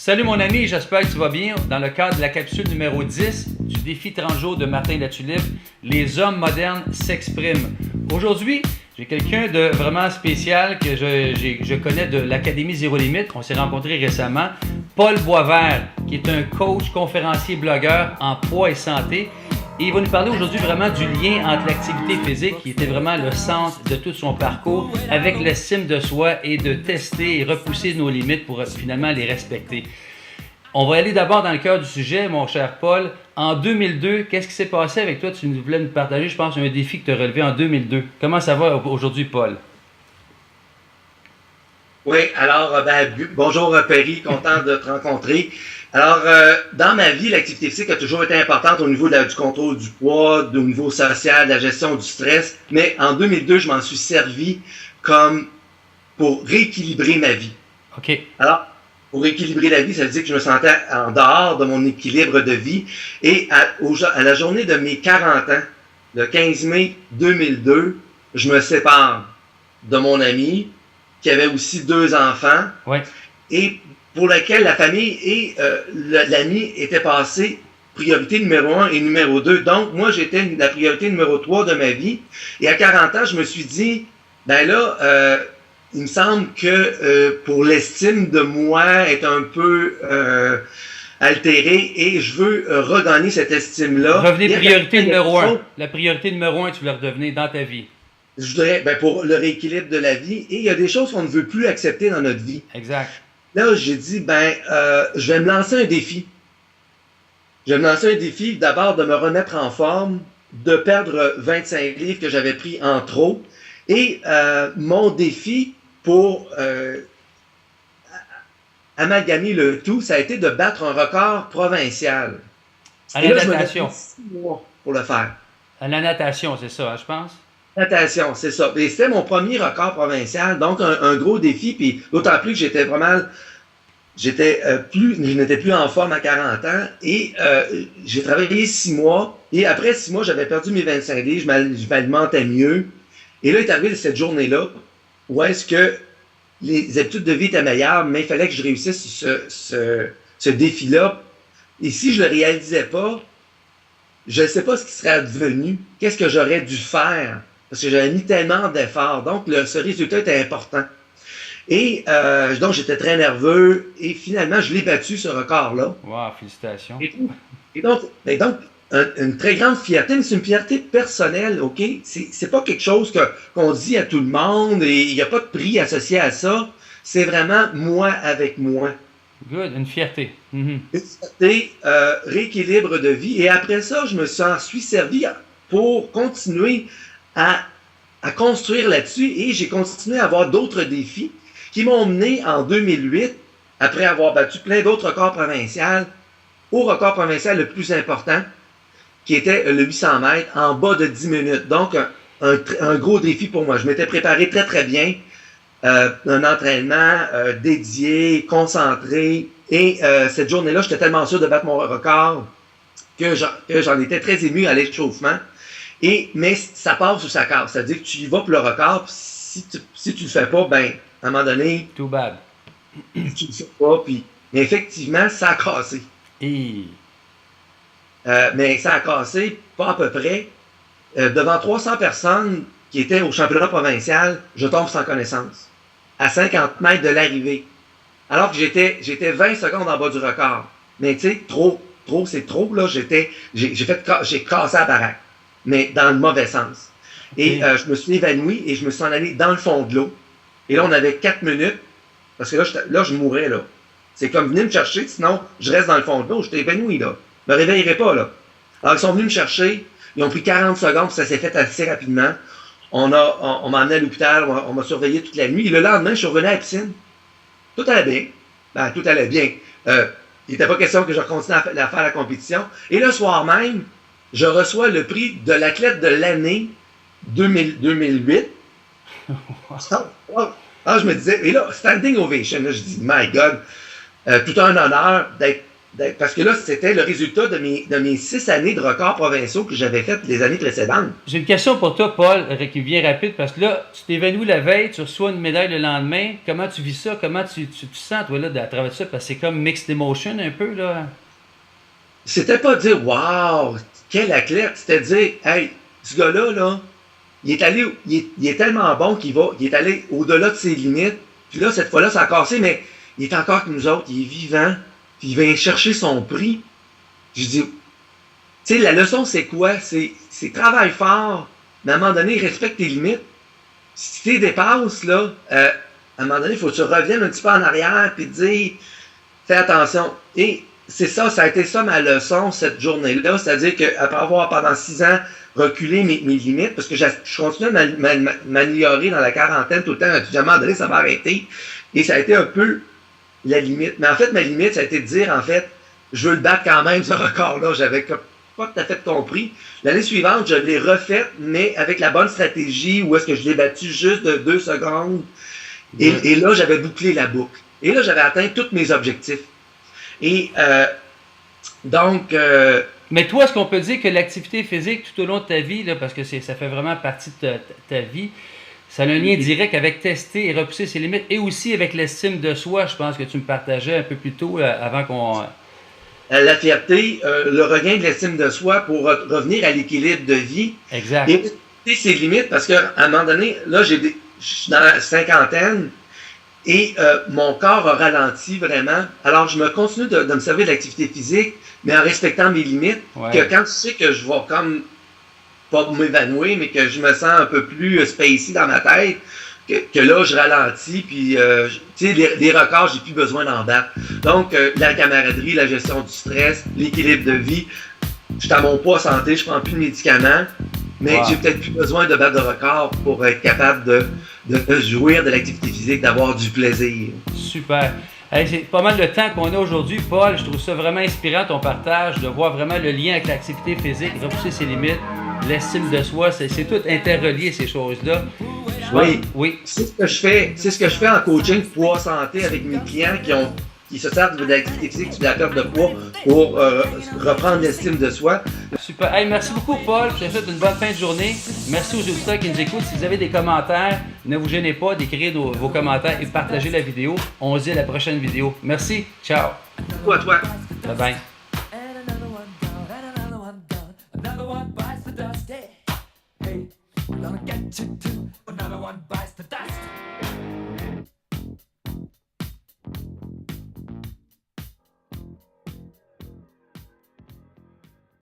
Salut mon ami, j'espère que tu vas bien. Dans le cadre de la capsule numéro 10 du défi 30 jours de Martin Latulippe, les hommes modernes s'expriment. Aujourd'hui, j'ai quelqu'un de vraiment spécial que je connais de l'Académie Zéro Limite. On s'est rencontrés récemment. Paul Boisvert, qui est un coach, conférencier, blogueur en poids et santé. Et il va nous parler aujourd'hui vraiment du lien entre l'activité physique, qui était vraiment le centre de tout son parcours, avec l'estime de soi et de tester et repousser nos limites pour finalement les respecter. On va aller d'abord dans le cœur du sujet, mon cher Paul. En 2002, qu'est-ce qui s'est passé avec toi? Tu voulais nous partager, je pense, un défi que tu as relevé en 2002. Comment ça va aujourd'hui, Paul? Oui, alors, bonjour Perry, content de te rencontrer. Alors, dans ma vie, l'activité physique a toujours été importante au niveau du contrôle du poids, au niveau social, de la gestion du stress. Mais en 2002, je m'en suis servi comme pour rééquilibrer ma vie. OK. Alors, pour rééquilibrer la vie, ça veut dire que je me sentais en dehors de mon équilibre de vie. Et à la journée de mes 40 ans, le 15 mai 2002, je me sépare de mon ami, qui avait aussi 2 enfants, ouais. Et pour laquelle la famille et l'ami étaient passés priorité numéro 1 et numéro 2. Donc, moi, j'étais la priorité numéro 3 de ma vie. Et à 40 ans, je me suis dit, ben là, il me semble que pour l'estime de moi est un peu altérée et je veux regagner cette estime-là. Revenez priorité numéro 1. La priorité numéro 1, tu voulais redevenir dans ta vie. Je dirais, pour le rééquilibre de la vie. Et il y a des choses qu'on ne veut plus accepter dans notre vie. Exact. Là, j'ai dit, je vais me lancer un défi. Je vais me lancer un défi, d'abord, de me remettre en forme, de perdre 25 livres que j'avais pris en trop. Et mon défi pour amalgamer le tout, ça a été de battre un record provincial. À la natation. Je me 6 mois pour le faire. À la natation, c'est ça, hein, je pense? Natation, c'est ça. Et c'était mon premier record provincial, donc un gros défi, puis d'autant plus que je n'étais plus en forme à 40 ans, et j'ai travaillé 6 mois, et après 6 mois, j'avais perdu mes 25 livres, je m'alimentais mieux, et là est arrivé cette journée-là, où est-ce que les habitudes de vie étaient meilleures, mais il fallait que je réussisse ce défi-là, et si je ne le réalisais pas, je ne sais pas ce qui serait advenu, qu'est-ce que j'aurais dû faire, parce que j'avais mis tellement d'efforts. Donc, ce résultat était important. Et donc, j'étais très nerveux. Et finalement, je l'ai battu, ce record-là. Wow, félicitations. Et donc, une très grande fierté, mais c'est une fierté personnelle, OK? C'est pas quelque chose qu'on dit à tout le monde et il n'y a pas de prix associé à ça. C'est vraiment moi avec moi. Good, une fierté. Une fierté, rééquilibre de vie. Et après ça, je me suis servi pour continuer à construire là-dessus et j'ai continué à avoir d'autres défis qui m'ont mené en 2008, après avoir battu plein d'autres records provinciaux, au record provincial le plus important, qui était le 800 mètres en bas de 10 minutes. Donc, un gros défi pour moi. Je m'étais préparé très, très bien. Un entraînement dédié, concentré. Et cette journée-là, j'étais tellement sûr de battre mon record que j'en étais très ému à l'échauffement. Mais ça passe ou ça casse. C'est-à-dire que tu y vas pour le record, puis si tu le fais pas, à un moment donné... Too bad. Tu le fais pas, mais effectivement, ça a cassé. Mais ça a cassé, pas à peu près. Devant 300 personnes qui étaient au championnat provincial, je tombe sans connaissance. À 50 mètres de l'arrivée. Alors que j'étais 20 secondes en bas du record. Mais tu sais, trop, c'est trop, là. J'ai cassé la baraque. Mais dans le mauvais sens. Et je me suis évanoui et je me suis en allé dans le fond de l'eau. Et là, on avait 4 minutes, parce que là, je mourrais, là. C'est comme, venez me chercher, sinon, je reste dans le fond de l'eau, j'étais évanoui, là. Je me réveillerai pas, là. Alors, ils sont venus me chercher, ils ont pris 40 secondes, puis ça s'est fait assez rapidement. On m'a emmené à l'hôpital, on m'a surveillé toute la nuit, et le lendemain, je suis revenu à la piscine. Tout allait bien. Tout allait bien. Il n'était pas question que je continue à faire la compétition. Et le soir même, je reçois le prix de l'athlète de l'année 2008. Je me disais, et là, standing ovation, là, je dis, my God, tout un honneur d'être parce que là, c'était le résultat de mes 6 années de records provinciaux que j'avais fait les années précédentes. J'ai une question pour toi, Paul, qui vient rapide, parce que là, tu t'évanouis la veille, tu reçois une médaille le lendemain. Comment tu vis ça? Comment tu sens, toi, là, à travers ça? Parce que c'est comme mixed emotion, un peu, là. C'était pas dire, waouh, quel athlète. C'était dire, hey, ce gars-là, là, il est tellement bon qu'il est allé au-delà de ses limites. Puis là, cette fois-là, ça a cassé, mais il est encore que nous autres, il est vivant. Puis il vient chercher son prix. Je dis, tu sais, la leçon, c'est quoi? C'est travaille fort, mais à un moment donné, respecte tes limites. Si tu les dépasses, là, à un moment donné, il faut que tu reviennes un petit peu en arrière puis te dire, fais attention. Et c'est ça, ça a été ça ma leçon cette journée-là. C'est-à-dire qu'après avoir pendant 6 ans reculé mes limites, parce que je continuais à m'améliorer dans la quarantaine tout le temps, à un moment donné, ça va arrêter. Et ça a été un peu la limite. Mais en fait, ma limite, ça a été de dire, en fait, je veux le battre quand même, ce record-là. J'avais pas tout à fait compris. L'année suivante, je l'ai refait, mais avec la bonne stratégie, où est-ce que je l'ai battu juste de 2 secondes. Et là, j'avais bouclé la boucle. Et là, j'avais atteint tous mes objectifs. Et donc... Mais toi, est-ce qu'on peut dire que l'activité physique tout au long de ta vie, là, parce que ça fait vraiment partie de ta vie, ça a un lien direct avec tester et repousser ses limites, et aussi avec l'estime de soi, je pense que tu me partageais un peu plus tôt, avant qu'on... La fierté, le regain de l'estime de soi pour revenir à l'équilibre de vie. Exact. Et tester ses limites, parce qu'à un moment donné, là, je suis dans la cinquantaine, et mon corps a ralenti vraiment. Alors, je me continue de me servir de l'activité physique, mais en respectant mes limites. Ouais. Que quand tu sais que je vais comme, pas m'évanouir, mais que je me sens un peu plus spacey dans ma tête, que là, je ralentis, puis, tu sais, les records, j'ai plus besoin d'en battre. Donc, la camaraderie, la gestion du stress, l'équilibre de vie, je suis à mon poids santé, je prends plus de médicaments, mais j'ai peut-être plus besoin de battre de records pour être capable de jouir de l'activité physique, d'avoir du plaisir. Super. Hey, c'est pas mal de temps qu'on a aujourd'hui, Paul. Je trouve ça vraiment inspirant, ton partage, de voir vraiment le lien avec l'activité physique, repousser ses limites, l'estime de soi. C'est tout interrelié, ces choses-là. Oui. C'est ce que je fais en coaching poids santé avec mes clients qui se servent de l'activité physique, de la perte de poids pour reprendre l'estime de soi. Super. Hey, merci beaucoup, Paul. Je te souhaite une bonne fin de journée. Merci aux auditeurs qui nous écoutent. Si vous avez des commentaires, ne vous gênez pas d'écrire vos commentaires et de partager la vidéo. On se dit à la prochaine vidéo. Merci. Ciao. À toi. Bye bye. Gonna get you too. Another one bites the dust.